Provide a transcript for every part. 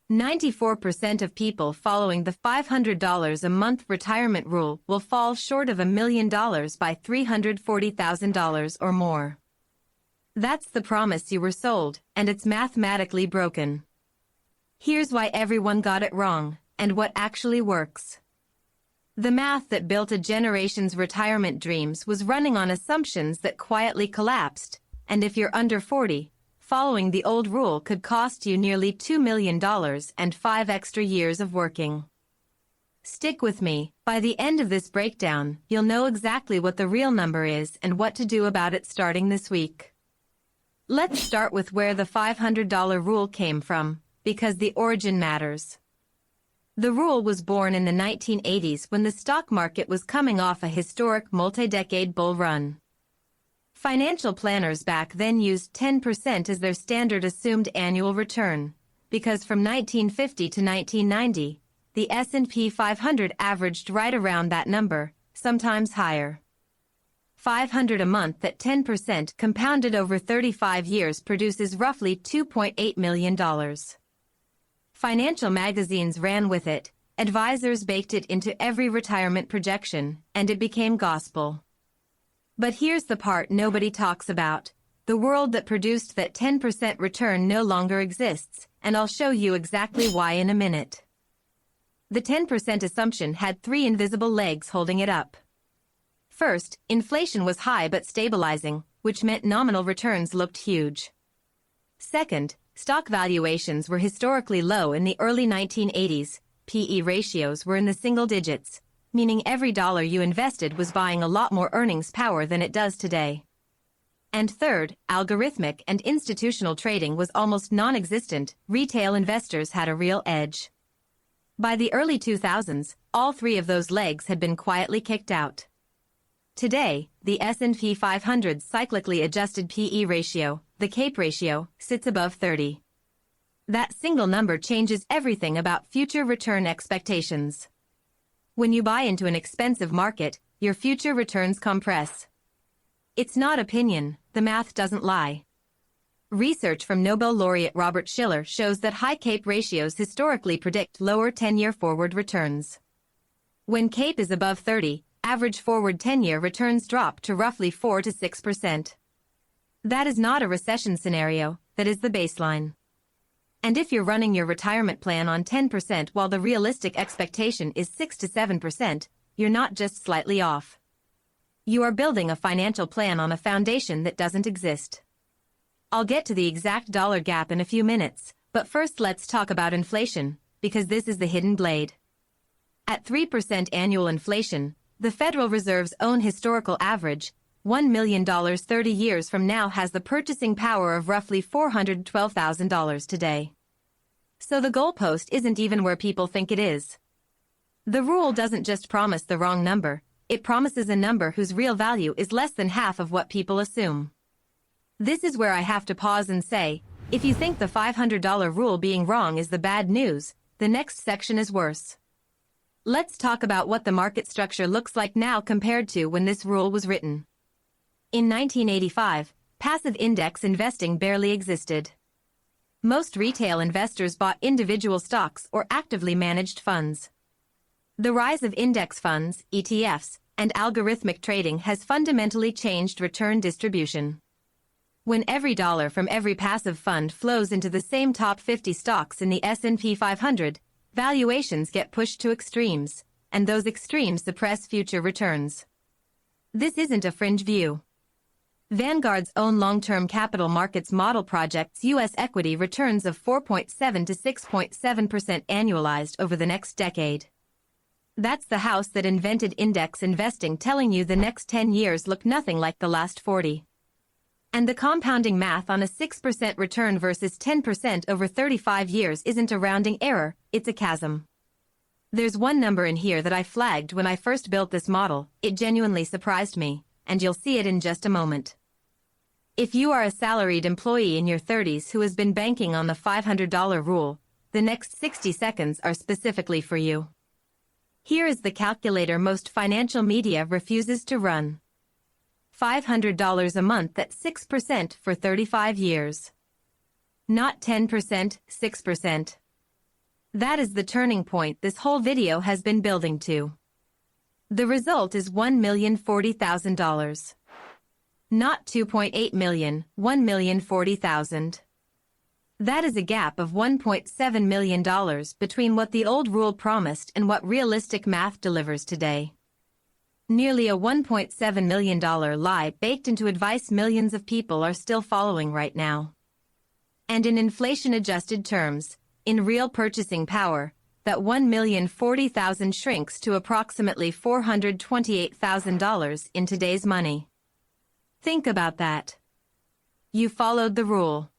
94% of people following the $500 a month retirement rule will fall short of $1 million by $340,000 or more. That's the promise you were sold, and it's mathematically broken. Here's why everyone got it wrong, and what actually works. The math that built a generation's retirement dreams was running on assumptions that quietly collapsed, and if you're under 40, following the old rule could cost you nearly $2 million and 5 extra years of working. Stick with me. By the end of this breakdown, you'll know exactly what the real number is and what to do about it starting this week. Let's start with where the $500 rule came from, because the origin matters. The rule was born in the 1980s when the stock market was coming off a historic multi-decade bull run. Financial planners back then used 10% as their standard assumed annual return, because from 1950 to 1990, the S&P 500 averaged right around that number, sometimes higher. $500 a month at 10% compounded over 35 years produces roughly $2.8 million. Financial magazines ran with it, advisors baked it into every retirement projection, and it became gospel. But here's the part nobody talks about. The world that produced that 10% return no longer exists, and I'll show you exactly why in a minute. The 10% assumption had 3 invisible legs holding it up. First, inflation was high but stabilizing, which meant nominal returns looked huge. Second, stock valuations were historically low in the early 1980s, P/E ratios were in the single digits, meaning every dollar you invested was buying a lot more earnings power than it does today. And third, algorithmic and institutional trading was almost non-existent. Retail investors had a real edge. By the early 2000s, all 3 of those legs had been quietly kicked out. Today, the S&P 500's cyclically adjusted P/E ratio, the CAPE ratio, sits above 30. That single number changes everything about future return expectations. When you buy into an expensive market, your future returns compress. It's not opinion, the math doesn't lie. Research from Nobel laureate Robert Shiller shows that high CAPE ratios historically predict lower 10-year forward returns. When CAPE is above 30, average forward 10-year returns drop to roughly 4 to 6%. That is not a recession scenario, that is the baseline. And if you're running your retirement plan on 10% while the realistic expectation is 6 to 7%, you're not just slightly off. You are building a financial plan on a foundation that doesn't exist. I'll get to the exact dollar gap in a few minutes, but first let's talk about inflation, because this is the hidden blade. At 3% annual inflation, the Federal Reserve's own historical average, $1 million 30 years from now has the purchasing power of roughly $412,000 today. So the goalpost isn't even where people think it is. The rule doesn't just promise the wrong number, it promises a number whose real value is less than half of what people assume. This is where I have to pause and say, if you think the $500 rule being wrong is the bad news, the next section is worse. Let's talk about what the market structure looks like now compared to when this rule was written. In 1985, passive index investing barely existed. Most retail investors bought individual stocks or actively managed funds. The rise of index funds, ETFs, and algorithmic trading has fundamentally changed return distribution. When every dollar from every passive fund flows into the same top 50 stocks in the S&P 500, valuations get pushed to extremes, and those extremes suppress future returns. This isn't a fringe view. Vanguard's own long-term capital markets model projects U.S. equity returns of 4.7 to 6.7% annualized over the next decade. That's the house that invented index investing telling you the next 10 years look nothing like the last 40. And the compounding math on a 6% return versus 10% over 35 years isn't a rounding error, it's a chasm. There's one number in here that I flagged when I first built this model, it genuinely surprised me, and you'll see it in just a moment. If you are a salaried employee in your 30s who has been banking on the $500 rule, the next 60 seconds are specifically for you. Here is the calculator most financial media refuses to run. $500 a month at 6% for 35 years. Not 10%, 6%. That is the turning point this whole video has been building to. The result is $1,040,000. Not 2.8 million, 1,040,000. That is a gap of $1.7 million between what the old rule promised and what realistic math delivers today. Nearly a $1.7 million lie baked into advice millions of people are still following right now. And in inflation-adjusted terms, in real purchasing power, that $1,040,000 shrinks to approximately $428,000 in today's money. Think about that. You followed the rule.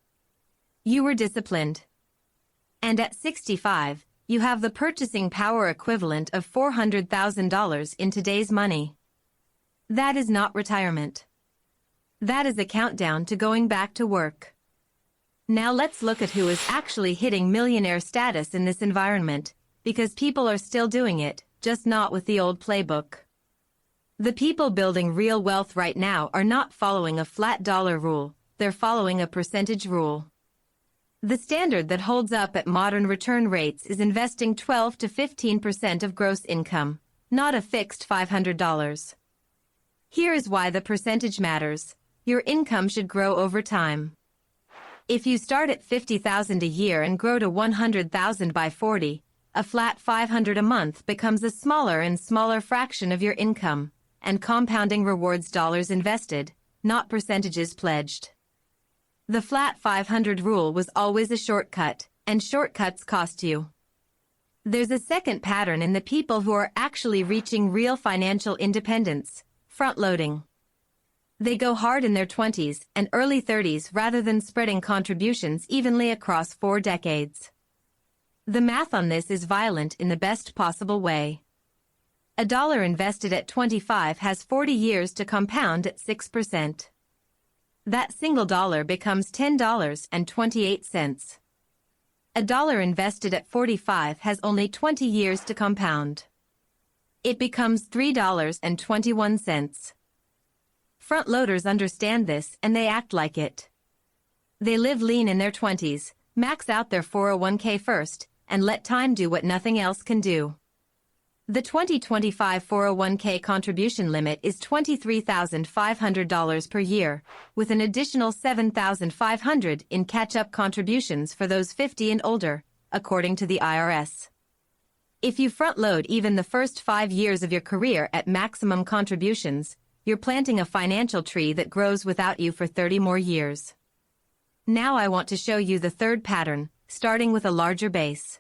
You were disciplined. And at 65, you have the purchasing power equivalent of $400,000 in today's money. That is not retirement. That is a countdown to going back to work. Now let's look at who is actually hitting millionaire status in this environment, because people are still doing it, just not with the old playbook. The people building real wealth right now are not following a flat dollar rule, they're following a percentage rule. The standard that holds up at modern return rates is investing 12 to 15% of gross income, not a fixed $500. Here is why the percentage matters. Your income should grow over time. If you start at $50,000 a year and grow to $100,000 by 40, a flat $500 a month becomes a smaller and smaller fraction of your income, and compounding rewards dollars invested, not percentages pledged. The flat 500 rule was always a shortcut, and shortcuts cost you. There's a second pattern in the people who are actually reaching real financial independence: front-loading. They go hard in their 20s and early 30s rather than spreading contributions evenly across 4 decades. The math on this is violent in the best possible way. A dollar invested at 25 has 40 years to compound at 6%. That single dollar becomes $10.28. A dollar invested at 45 has only 20 years to compound. It becomes $3.21. Front-loaders understand this and they act like it. They live lean in their 20s, max out their 401k first, and let time do what nothing else can do. The 2025 401k contribution limit is $23,500 per year, with an additional $7,500 in catch-up contributions for those 50 and older, according to the IRS. If you front-load even the first 5 years of your career at maximum contributions, you're planting a financial tree that grows without you for 30 more years. Now I want to show you the third pattern, starting with a larger base.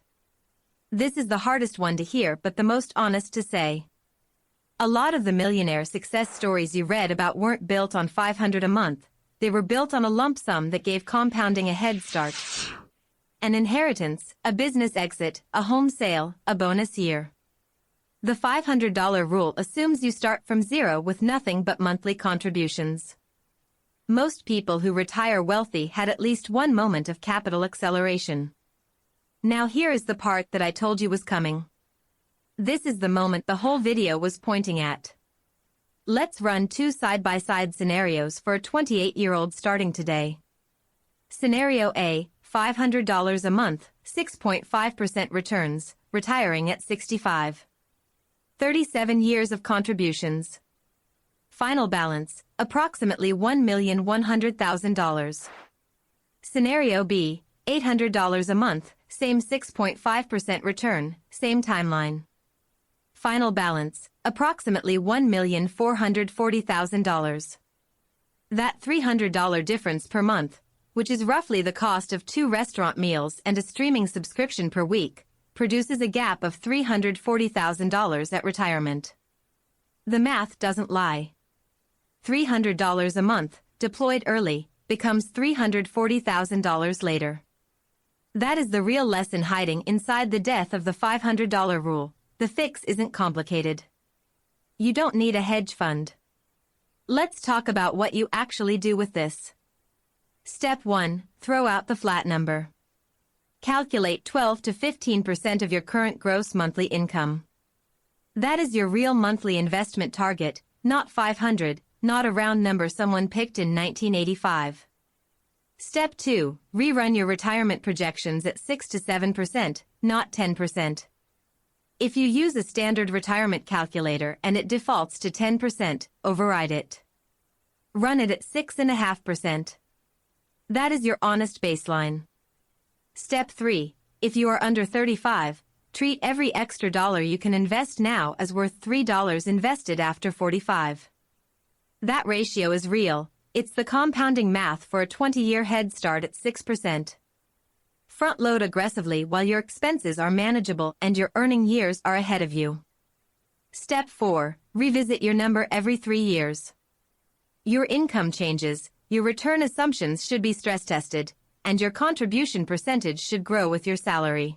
This is the hardest one to hear but the most honest to say. A lot of the millionaire success stories you read about weren't built on $500 a month, they were built on a lump sum that gave compounding a head start. An inheritance, a business exit, a home sale, a bonus year. The $500 rule assumes you start from zero with nothing but monthly contributions. Most people who retire wealthy had at least one moment of capital acceleration. Now here is the part that I told you was coming. This is the moment the whole video was pointing at. Let's run 2 side-by-side scenarios for a 28-year-old starting today. Scenario A, $500 a month, 6.5% returns, retiring at 65. 37 years of contributions. Final balance, approximately $1,100,000. Scenario B, $800 a month, same 6.5% return, same timeline. Final balance, approximately $1,440,000. That $300 difference per month, which is roughly the cost of 2 restaurant meals and a streaming subscription per week, produces a gap of $340,000 at retirement. The math doesn't lie. $300 a month, deployed early, becomes $340,000 later. That is the real lesson hiding inside the death of the $500 rule. The fix isn't complicated. You don't need a hedge fund. Let's talk about what you actually do with this. Step 1, throw out the flat number. Calculate 12 to 15% of your current gross monthly income. That is your real monthly investment target, not 500, not a round number someone picked in 1985. Step 2, rerun your retirement projections at 6 to 7%, not 10%. If you use a standard retirement calculator and it defaults to 10%, override it. Run it at 6.5%. That is your honest baseline. Step 3. If you are under 35, treat every extra dollar you can invest now as worth $3 invested after 45. That ratio is real. It's the compounding math for a 20-year head start at 6%. Front-load aggressively while your expenses are manageable and your earning years are ahead of you. Step 4. Revisit your number every 3 years. Your income changes, your return assumptions should be stress-tested, and your contribution percentage should grow with your salary.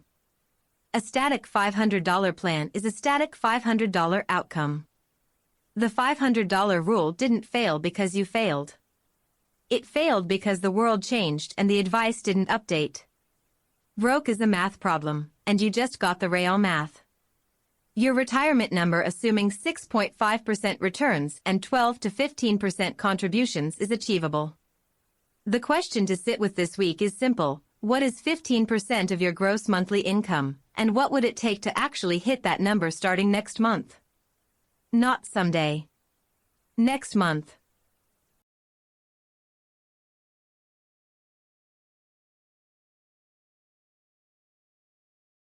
A static $500 plan is a static $500 outcome. The $500 rule didn't fail because you failed. It failed because the world changed and the advice didn't update. Broke is a math problem, and you just got the real math. Your retirement number assuming 6.5% returns and 12 to 15% contributions is achievable. The question to sit with this week is simple. What is 15% of your gross monthly income, and what would it take to actually hit that number starting next month? Not someday. Next month.